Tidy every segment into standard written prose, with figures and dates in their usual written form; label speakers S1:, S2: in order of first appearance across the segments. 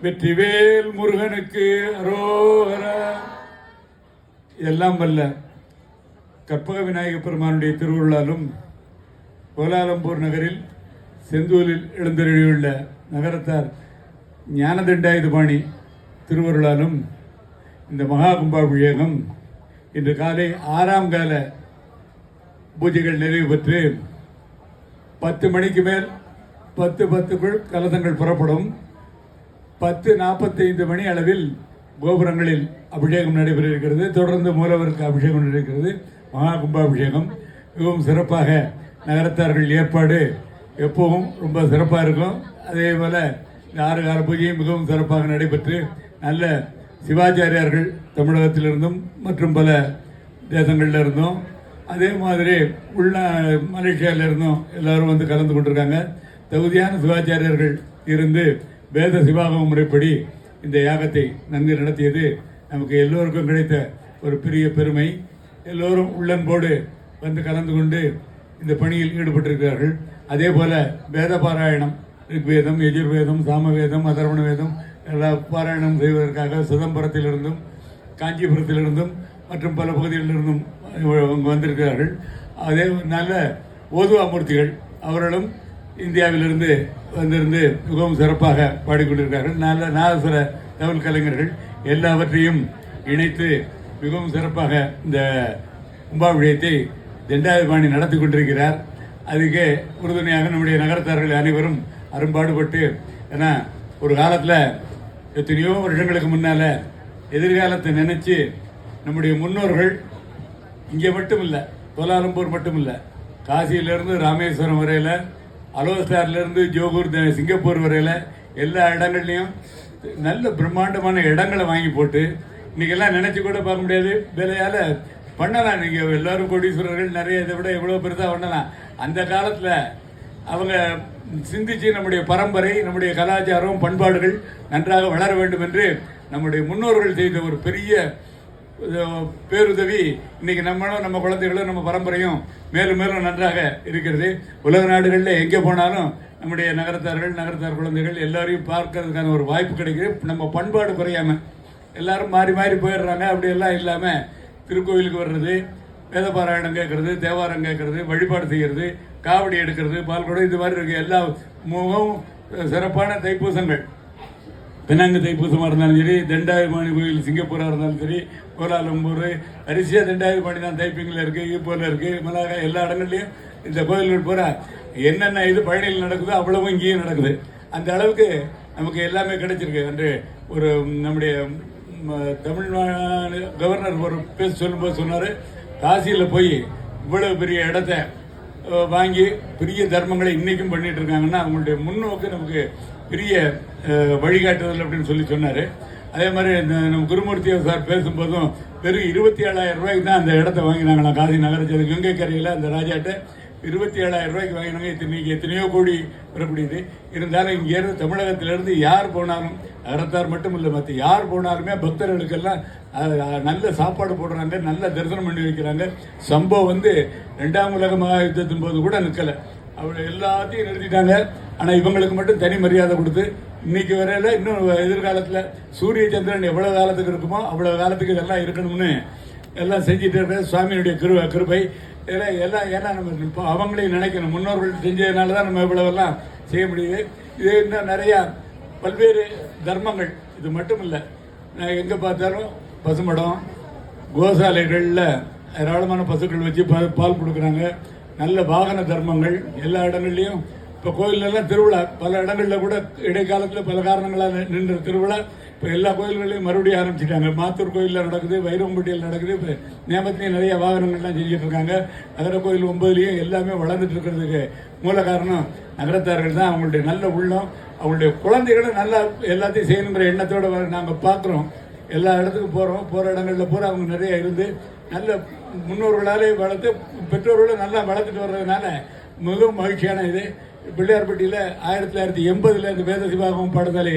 S1: வெற்றிவேல் முருகனுக்கு அரோகரா. எல்லாம் வல்ல கற்பக விநாயக பெருமானுடைய திருவுருளாலும் கோலாலம்பூர் நகரில் செந்தூரில் எழுந்தருளியுள்ள நகரத்தார் ஞானதண்டாயுதபாணி திருவருளாலும் இந்த மகா கும்பாபிஷேகம் இன்று காலை 6ஆம் கால பூஜைகள் நிறைவு பெற்று 10 மணிக்கு மேல் 10:10க்குள் கலசங்கள் புறப்படும். 10:45 மணி அளவில் கோபுரங்களில் அபிஷேகம் நடைபெற இருக்கிறது. தொடர்ந்து மூலவருக்கு அபிஷேகம் நடைபெறுகிறது. மகா கும்பாபிஷேகம் மிகவும் சிறப்பாக நகரத்தார்கள் ஏற்பாடு எப்பவும் ரொம்ப சிறப்பாக இருக்கும். அதே போல இந்த 6 கால பூஜையும் மிகவும் சிறப்பாக நடைபெற்று நல்ல சிவாச்சாரியார்கள் தமிழகத்திலிருந்தும் மற்றும் பல தேசங்களில் இருந்தும் அதே மாதிரி உள்ள மலேசியாவில் இருந்தும் எல்லாரும் வந்து கலந்து கொண்டிருக்காங்க. தகுதியான சிவாச்சாரியர்கள் இருந்து வேத சிவாகம முறைப்படி இந்த யாகத்தை நன்கு நடத்தியது நமக்கு எல்லோருக்கும் கிடைத்த ஒரு பெரிய பெருமை. எல்லோரும் உள்ளன்போடு வந்து கலந்து கொண்டு இந்த பணியில் ஈடுபட்டிருக்கிறார்கள். அதே போல வேத பாராயணம், ரிக்வேதம், யஜுர்வேதம், சாமவேதம், அதர்வண வேதம் எல்லா பாராயணம் செய்வதற்காக சிதம்பரத்திலிருந்தும் காஞ்சிபுரத்திலிருந்தும் மற்றும் பல பகுதிகளிலிருந்தும் வந்திருக்கிறார்கள். அதே நல்ல ஓதுவாமூர்த்திகள் அவர்களும் இந்தியாவிலிருந்து வந்திருந்து மிகவும் சிறப்பாக பாடிக்கொண்டிருக்கிறார்கள். நல்ல நாதஸ்வர தவில் கலைஞர்கள் எல்லாவற்றையும் இணைத்து மிகவும் சிறப்பாக இந்த கும்பாபிஷேகத்தை தண்டாயுதபாணி நடத்தி கொண்டிருக்கிறார். அதுக்கு உறுதுணையாக நம்முடைய நகரத்தார்கள் அனைவரும் அரும்பாடுபட்டு, ஏன்னா ஒரு காலத்தில் எத்தனையோ வருஷங்களுக்கு முன்னால எதிர்காலத்தை நினைச்சு நம்முடைய முன்னோர்கள் இங்கே மட்டும் இல்லை, கோலாலம்பூர் மட்டும் இல்லை, காசியிலிருந்து ராமேஸ்வரம் வரையில், அலோஸ்டார்லேருந்து ஜோகூர் சிங்கப்பூர் வரையில் எல்லா இடங்கள்லையும் நல்ல பிரம்மாண்டமான இடங்களை வாங்கி போட்டு இன்னைக்கெல்லாம் நினைச்சு கூட பார்க்க முடியாது விலையால பண்ணலாம். நீங்கள் எல்லாரும் கோடீஸ்வரர்கள் நிறைய இதை விட எவ்வளோ பெருசாக பண்ணலாம். அந்த காலத்தில் அவங்க சிந்திச்சு நம்முடைய பரம்பரை, நம்முடைய கலாச்சாரம், பண்பாடுகள் நன்றாக வளர வேண்டும் என்று நம்முடைய முன்னோர்கள் செய்த ஒரு பெரிய பேருதவி இன்னைக்கு நம்மளும் நம்ம குழந்தைகளும் நம்ம பரம்பரையும் மேலும் மேலும் நன்றாக இருக்கிறது. உலக நாடுகளில் எங்கே போனாலும் நம்முடைய நகரத்தார் குழந்தைகள் எல்லாரையும் பார்க்கறதுக்கான ஒரு வாய்ப்பு கிடைக்குது. நம்ம பண்பாடு குறையாம எல்லாரும் மாறி மாறி போயிடுறாங்க. அப்படியெல்லாம் இல்லாமல் திருக்கோவிலுக்கு வர்றது, வேத பாராயணம் கேட்கறது, தேவாரம் கேட்கறது, வழிபாடு செய்கிறது, காவடி எடுக்கிறது, பால்குடம், இது மாதிரி இருக்கு. எல்லா மிகவும் சிறப்பான தைப்பூசங்கள், பினாங்கு தைப்பூசமாக இருந்தாலும் சரி, தண்டாயுதபாணி கோயில் சிங்கப்பூராக இருந்தாலும் சரி, கோலாலம்பூர் அரிசியா தண்டாயுதபாணி தான் தைப்பிங்கில் இருக்கு, ஈப்போல இருக்கு, மலாகா, எல்லா இடங்கள்லையும் இந்த கோயில்கள் பூரா என்னென்ன இது பழனியில் நடக்குதோ அவ்வளவும் இங்கேயும் நடக்குது. அந்த அளவுக்கு நமக்கு எல்லாமே கிடைச்சிருக்கு. அன்று ஒரு நம்முடைய தமிழ்நாடு கவர்னர் ஒரு பேச சொல்லும்போது சொன்னார், காசியில் போய் இவ்வளவு பெரிய இடத்த வாங்கி பெரிய தர்மங்களை இன்னைக்கும் பண்ணிட்டு இருக்காங்கன்னா அவங்களுடைய முன்னோக்கு நமக்கு பெரிய வழிகாட்டுதல் அப்படின்னு சொல்லி சொன்னார். அதே மாதிரி நம்ம குருமூர்த்தி சார் பேசும்போதும் வெறும் 27,000 ரூபாய்க்கு தான் அந்த இடத்த வாங்கினாங்களாம். காசி நகரத்தில் கங்கை கரையில் அந்த ராஜாட்ட 27,000 ரூபாய்க்கு வாங்கினாங்க. இன்னைக்கு எத்தனையோ கோடி வரக்கூடியது. இருந்தாலும் இங்கேருந்து தமிழகத்திலிருந்து யார் போனாலும், நகரத்தார் மட்டும் இல்லை, மற்ற யார் போனாலுமே பக்தர்களுக்கெல்லாம் நல்ல சாப்பாடு போடுறாங்க, நல்ல தரிசனம் பண்ணி வைக்கிறாங்க. சம்பவம் வந்து 2ஆம் உலக மகா யுத்தத்தின் போது கூட நிற்கலை, அவளை எல்லாத்தையும் நிறுத்திட்டாங்க. ஆனால் இவங்களுக்கு மட்டும் தனி மரியாதை கொடுத்து இன்னைக்கு வரையில இன்னும் எதிர்காலத்தில் சூரிய சந்திரன் எவ்வளவு காலத்துக்கு இருக்குமோ அவ்வளவு காலத்துக்கு இதெல்லாம் இருக்கணும்னு எல்லாம் செஞ்சுட்டு இருக்க சுவாமியுடைய கிருபை எல்லாம். ஏன்னா நம்ம அவங்களையும் நினைக்கணும், முன்னோர்கள் செஞ்சதுனால தான் நம்ம இவ்வளவெல்லாம் செய்ய முடியுது. இது இன்னும் நிறையா பல்வேறு தர்மங்கள், இது மட்டும் இல்லை, எங்கே பார்த்தாலும் பசுமடம், கோசாலைகளில் ஏராளமான பசுக்கள் வச்சு பால் கொடுக்குறாங்க. நல்ல வாகன தர்மங்கள் எல்லா இடங்கள்லையும். இப்போ கோயிலெல்லாம் திருவிழா, பல இடங்களில் கூட இடைக்காலத்தில் பல காரணங்களாக நின்ற திருவிழா இப்போ எல்லா கோயில்களையும் மறுபடியும் ஆரம்பிச்சிட்டாங்க. மாத்தூர் கோயிலில் நடக்குது, வைரம்பட்டியில் நடக்குது, இப்போ நேமத்திலையும் நிறைய வாகனங்கள்லாம் செஞ்சுட்டு இருக்காங்க. நகர கோயில் 9லையும் எல்லாமே வளர்ந்துட்டு இருக்கிறதுக்கு மூல காரணம் நகரத்தார்கள் தான். அவங்களுடைய நல்ல உள்ளம், அவங்களுடைய குழந்தைகளும் நல்லா எல்லாத்தையும் செய்யணுங்கிற எண்ணத்தோடு நாங்கள் பார்க்குறோம். எல்லா இடத்துக்கும் போகிற இடங்களில் பூரா அவங்க நிறைய இருந்து நல்ல முன்னோர்களாலே வளர்த்து பெற்றோர்களும் நல்லா வளர்த்துட்டு வர்றதுனால மிகவும் மகிழ்ச்சியான இது. பிள்ளையார்பட்டியில் 1980 இந்த வேத சிவாகமம் பாடசாலை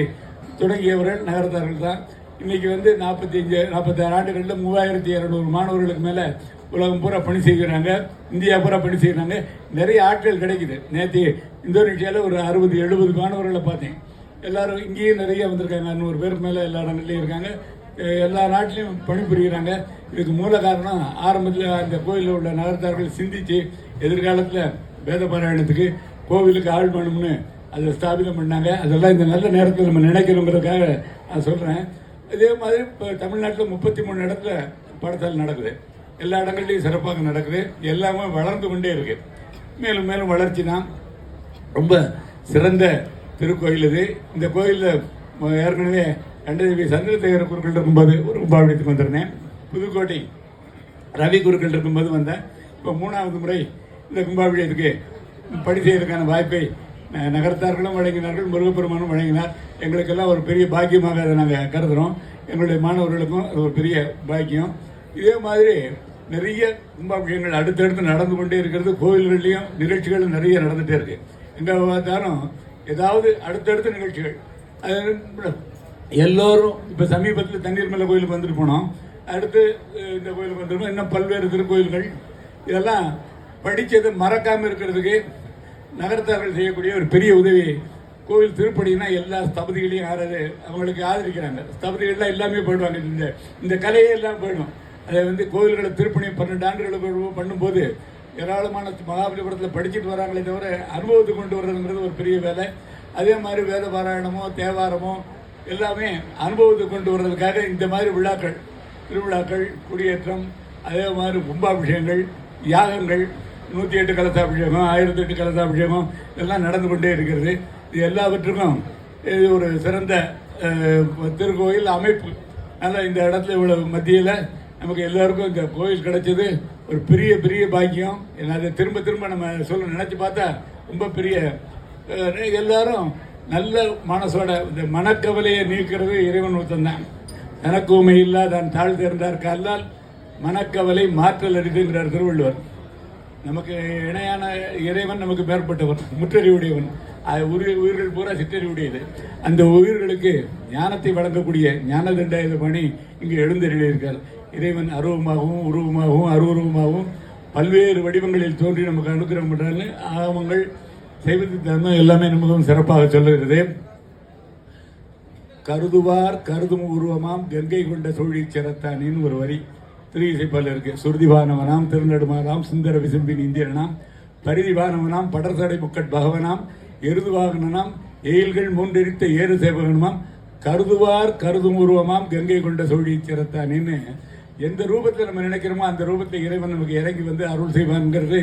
S1: தொடங்கியவர்கள் நகரத்தார்கள் தான். இன்னைக்கு வந்து 46 ஆண்டுகளில் 3200 மாணவர்களுக்கு மேலே உலகம் பூரா பணி செய்கிறாங்க, இந்தியா பூரா பணி செய்கிறாங்க. நிறைய ஆட்கள் கிடைக்குது. நேற்று இந்தோனேஷியாவில் ஒரு 60-70 மாணவர்களை பார்த்தேன். எல்லாரும் இங்கேயும் நிறைய வந்திருக்காங்க. 100 பேருக்கு மேலே எல்லா இடங்கள்லையும் இருக்காங்க. எல்லா நாட்டிலையும் பணிபுரிகிறாங்க. இதுக்கு மூல காரணம் ஆரம்பத்தில் அந்த கோயிலில் உள்ள நகரத்தார்கள் சிந்திச்சு எதிர்காலத்தில் வேத பாராயணத்துக்கு கோவிலுக்கு ஆள் வேணும்னு அதை ஸ்தாபிதம் பண்ணாங்க. அதெல்லாம் இந்த நல்ல நேரத்தில் நம்ம நினைக்கணுங்கிறதுக்காக நான் சொல்கிறேன். இதே மாதிரி இப்போ தமிழ்நாட்டில் 33 இடத்துல பாடசாலை நடக்குது. எல்லா இடங்கள்லையும் சிறப்பாக நடக்குது. எல்லாமே வளர்ந்து கொண்டே இருக்கு. மேலும் மேலும் வளர்ச்சி தான். ரொம்ப சிறந்த திருக்கோயில் இது. இந்த கோயிலில் ஏற்கனவே கண்டதேவி சந்திரசேகர குருக்கள் இருக்கும்போது ஒரு கும்பாபிஷேகத்துக்கு வந்திருந்தேன். புதுக்கோட்டை ரவி குருக்கள் இருக்கும்போது வந்தேன். இப்போ 3வது முறை இந்த கும்பாபிஷேகத்துக்கு பணி செய்வதற்கான வாய்ப்பை நகரத்தார்களும் வழங்கினார்கள், முருகப்பெருமானும் வழங்கினார். எங்களுக்கெல்லாம் ஒரு பெரிய பாக்கியமாக அதை நாங்கள் கருதுகிறோம். எங்களுடைய மாணவர்களுக்கும் அது ஒரு பெரிய பாக்கியம். இதே மாதிரி நிறைய கும்பாபிஷேகங்கள் அடுத்தடுத்து நடந்து கொண்டே இருக்கிறது. கோவில்கள்லையும் நிகழ்ச்சிகள் நிறைய நடந்துகிட்டே இருக்கு. எங்கே பார்த்தாலும் ஏதாவது அடுத்தடுத்த நிகழ்ச்சிகள். எல்லோரும் இப்போ சமீபத்தில் தண்ணீர் மலை கோயிலுக்கு வந்துட்டு போனோம். அடுத்து இந்த கோயிலுக்கு வந்துருக்கோம். இன்னும் பல்வேறு திருக்கோயில்கள். இதெல்லாம் படித்ததை மறக்காமல் இருக்கிறதுக்கு நகரத்தார்கள் செய்யக்கூடிய ஒரு பெரிய உதவி. கோவில் திருப்படினா எல்லா ஸ்தபதிகளையும் அவங்களுக்கு ஆதரிக்கிறாங்க. ஸ்தபதிகள்லாம் எல்லாமே போயிடுவாங்க. இந்த கலையே எல்லாம் போயிடும். அதை கோவில்களை திருப்பணி 12 ஆண்டுகளுக்கு பண்ணும்போது ஏராளமான மகாபலிபுரத்தில் படிச்சுட்டு வராங்களே தவிர அனுபவத்துக்கு கொண்டு வர்றதுங்கிறது ஒரு பெரிய வேலை. அதே மாதிரி வேத பாராயணமோ தேவாரமோ எல்லாமே அனுபவத்துக்கு கொண்டு வர்றதுக்காக இந்த மாதிரி விழாக்கள், திருவிழாக்கள், குடியேற்றம், அதே மாதிரி கும்பாபிஷேகங்கள், யாகங்கள், 108 கலசாபிஷேகம், 1008 கலசாபிஷேகம் எல்லாம் நடந்து கொண்டே இருக்கிறது. இது எல்லாவற்றுக்கும் இது ஒரு சிறந்த திருக்கோயில் அமைப்பு. அதனால் இந்த இடத்துல இவ்வளவு மத்தியில் நமக்கு எல்லாருக்கும் இந்த கோயில் கிடைச்சது ஒரு பெரிய பெரிய பாக்கியம். அதை திரும்ப திரும்ப நம்ம நினைச்சு பார்த்தா ரொம்ப பெரிய. எல்லாரும் நல்ல மனசோட இந்த மனக்கவலையை நீக்கிறது இறைவன் ஒருத்தந்தான். தனக்கு உமை இல்லா தான் தாழ் தேர்ந்தார் காலால் மனக்கவலை மாற்றல் அடிதுங்கிறார் திருவள்ளுவர். நமக்கு இணையான இறைவன் நமக்கு மேற்பட்டவன், முற்றறிவுடையவன். உயிர்கள் பூரா சிற்றறிவுடையது. அந்த உயிர்களுக்கு ஞானத்தை வழங்கக்கூடிய ஞானதண்டாயுத பணி இங்கு எழுந்தருளியிருக்கார். இறைவன் அருவமாகவும் உருவமாகவும் அருவுருவமாகவும் பல்வேறு வடிவங்களில் தோன்றி நமக்கு அனுகிரகம் பண்றாங்க. ஆகமங்கள் செய்வது தர்மம் எல்லாமே நமக்கு சிறப்பாக சொல்லுகிறது. கருதுவார் கருதும் உருவமாம் கங்கை கொண்ட சோழி சிறத்தானின் ஒரு வரி திரு இருக்கு. சுருதிவானவனாம் திருநடுமாறாம் சுந்தர விசும்பின் இந்தியனாம் பரிதிவானவனாம் படர்சடை முக்கட் பகவனாம் எருதுவாகனாம் எயில்கள் 3 எரித்த ஏறு சேவகனுமாம் கருதுவார் கருதும் உருவமாம் கங்கை கொண்ட சோழி சிறத்தானின்னு எந்த ரூபத்தில் நம்ம நினைக்கிறோமோ அந்த ரூபத்தில் இறைவன் நமக்கு இறங்கி வந்து அருள் செய்வான்ங்கிறது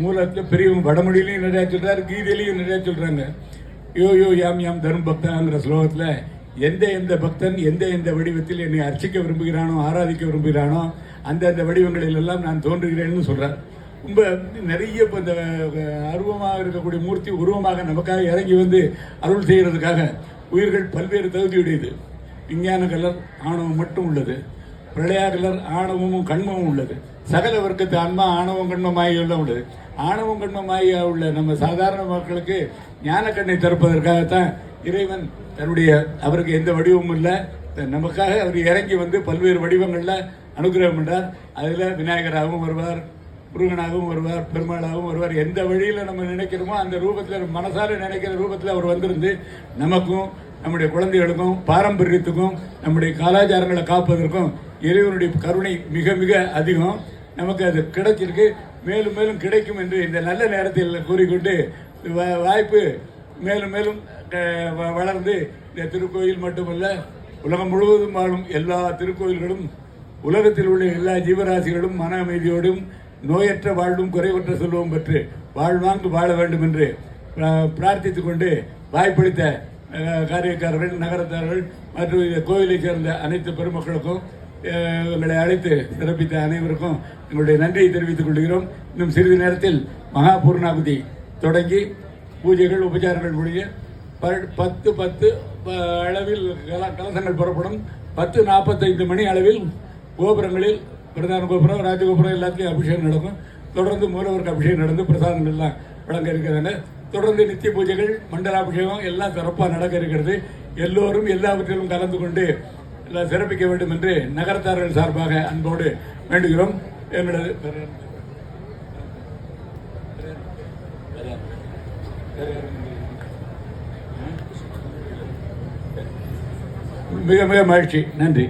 S1: மூலத்தில் பெரியவங்க வடமொழியிலையும் நிறையா சொல்றாரு, கீதையிலையும் நிறையா சொல்றாங்க. யோ யோ யாம் யாம் தரும் பக்தாங்கிற ஸ்லோகத்தில் எந்த பக்தன் எந்த வடிவத்தில் என்னை அர்ச்சிக்க விரும்புகிறானோ ஆராதிக்க விரும்புகிறானோ அந்த வடிவங்களில் எல்லாம் நான் தோன்றுகிறேன்னு சொல்றார். ரொம்ப நிறைய இப்போ இந்த அருவமாக இருக்கக்கூடிய மூர்த்தி உருவமாக நமக்காக இறங்கி வந்து அருள் செய்கிறதுக்காக உயிர்கள் பல்வேறு தகுதியுடையது. விஞ்ஞான கலர் ஆணவம் மட்டும் உள்ளது, பிரளயா கலர் ஆணவமும் கண்மமும் உள்ளது, சகல வர்க்கத்து ஆன்மா ஆணவம் கண்மமாகிய உள்ளது. ஆணவம் கண்மமாகிய உள்ள நம்ம சாதாரண மக்களுக்கு ஞான கண்ணை திறப்பதற்காகத்தான் இறைவன் தன்னுடைய அவருக்கு எந்த வடிவமும் இல்லை நமக்காக அவர் இறங்கி வந்து பல்வேறு வடிவங்கள்ல அனுகிரகம் பண்றார். அதுல விநாயகராகவும் வருவார், முருகனாகவும் வருவார், பெருமாளாகவும் வருவார். எந்த வழியில நம்ம நினைக்கிறோமோ அந்த ரூபத்தில் மனசால நினைக்கிற ரூபத்தில் அவர் வந்திருந்து நமக்கும் நம்முடைய குழந்தைகளுக்கும் பாரம்பரியத்துக்கும் நம்முடைய கலாச்சாரங்களை காப்பதற்கும் இறைவனுடைய கருணை மிக மிக அதிகம். நமக்கு அது கிடைச்சிருக்கு, மேலும் மேலும் கிடைக்கும் என்று இந்த நல்ல நேரத்தில் கூறிக்கொண்டு வாய்ப்பு மேலும் மேலும் வளர்ந்து இந்த திருக்கோயில் மட்டுமல்ல உலகம் முழுவதும் வாழும் எல்லா திருக்கோயில்களும் உலகத்தில் உள்ள எல்லா ஜீவராசிகளும் மன அமைதியோடும் நோயற்ற வாழ்வும் குறைவற்ற செல்வம் பெற்று வாழ்வாங்கு வாழ வேண்டும் என்று பிரார்த்தித்துக் கொண்டு வாய்ப்பளித்த காரியக்காரர்கள், நகரத்தார்கள் மற்றும் இந்த கோயிலை சேர்ந்த அனைத்து பெருமக்களுக்கும் எங்களை அழைத்து சிறப்பித்த அனைவருக்கும் எங்களுடைய நன்றியை தெரிவித்துக் கொள்கிறோம். இன்னும் சிறிது நேரத்தில் மகா பூர்ணாகுதி தொடங்கி பூஜைகள் உபச்சாரங்கள் முடிய 10:10 அளவில் கலசங்கள் புறப்படும். 10:45 மணி அளவில் கோபுரங்களில் பிரதான கோபுரம், ராஜகோபுரம் எல்லாத்துலேயும் அபிஷேகம் நடக்கும். தொடர்ந்து மூலவருக்கு அபிஷேகம் நடந்து பிரசாதங்கள் எல்லாம் வழங்க இருக்கிறாங்க. தொடர்ந்து நித்திய பூஜைகள், மண்டலாபிஷேகம் எல்லாம் சிறப்பாக நடக்க இருக்கிறது. எல்லோரும் எல்லாவற்றிலும் கலந்து கொண்டு எல்லாம் சிறப்பிக்க வேண்டும் என்று நகரத்தார்கள் சார்பாக அன்போடு வேண்டுகிறோம். எங்களது மிக மிக மகிழ்ச்சி. நன்றி.